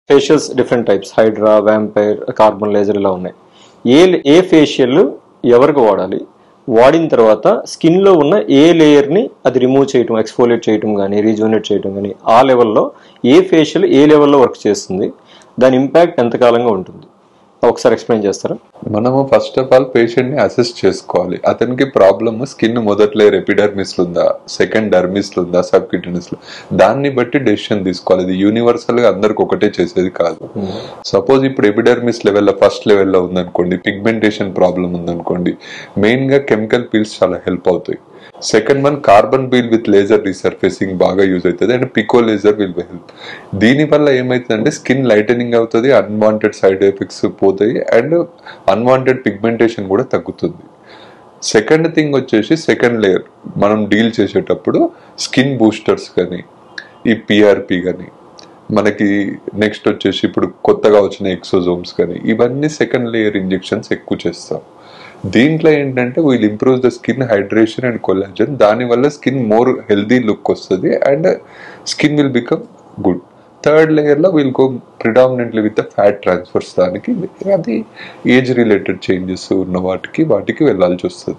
Facials different types, hydra, vampire, carbon laser ఇలా ఉన్నాయి. ఏ facial ఎవరికి వాడాలి, వాడిన తర్వాత స్కిన్లో ఉన్న ఏ లేయర్ని అది రిమూవ్ చేయటం, ఎక్స్ఫోలియేట్ చేయటం కానీ రీజువనేట్ చేయటం కానీ ఆ లెవెల్లో ఏ ఫేషియల్ ఏ లెవెల్లో వర్క్ చేస్తుంది, దాని ఇంపాక్ట్ ఎంతకాలంగా ఉంటుంది ఒకసారి ఎక్స్ప్లెయిన్ చేస్తారా? మనము ఫస్ట్ ఆఫ్ ఆల్ పేషెంట్ ని అసెస్ చేసుకోవాలి. అతనికి ప్రాబ్లమ్ స్కిన్ మొదటి లేయర్ ఎపిడర్మిస్ ఉందా, సెకండ్ డర్మిస్ ఉందా, సబ్క్యూటేనియస్, దాన్ని బట్టి డెసిషన్ తీసుకోవాలి. ఇది యూనివర్సల్ గా అందరికి ఒకటే చేసేది కాదు. సపోజ్ ఇప్పుడు ఎపిడర్మిస్ లెవెల్లో ఫస్ట్ లెవెల్లో ఉందనుకోండి, పిగ్మెంటేషన్ ప్రాబ్లం ఉందనుకోండి, మెయిన్ గా కెమికల్ పీల్స్ చాలా హెల్ప్ అవుతాయి. Second one carbon peel with laser resurfacing బాగా యూజ్ అవుతుంది, and pico laser will help. దీనివల్ల ఏమవుతుందంటే స్కిన్ లైటనింగ్ అవుతుంది, అన్వాంటెడ్ సైడ్ ఎఫెక్ట్స్ పోతాయి, అండ్ అన్వాంటెడ్ పిగ్మెంటేషన్ కూడా తగ్గుతుంది. సెకండ్ థింగ్ వచ్చేసి సెకండ్ లేయర్ మనం డీల్ చేసేటప్పుడు స్కిన్ బూస్టర్స్ కానీ, ఈ పిఆర్పి కానీ, మనకి నెక్స్ట్ వచ్చేసి ఇప్పుడు కొత్తగా వచ్చిన ఎక్సోజోమ్స్ కానీ, ఇవన్నీ సెకండ్ లేయర్ ఇంజెక్షన్స్ ఎక్కువ చేస్తాం. దీంట్లో ఏంటంటే we'll improve the skin hydration and collagen. దానివల్ల స్కిన్ మోర్ హెల్దీ లుక్ వస్తుంది and skin will become good. Third లేయర్లో will go predominantly with the fat transfers. దానికి అది ఏజ్ రిలేటెడ్ చేంజెస్ ఉన్న వాటికి వెళ్ళాల్సి వస్తుంది.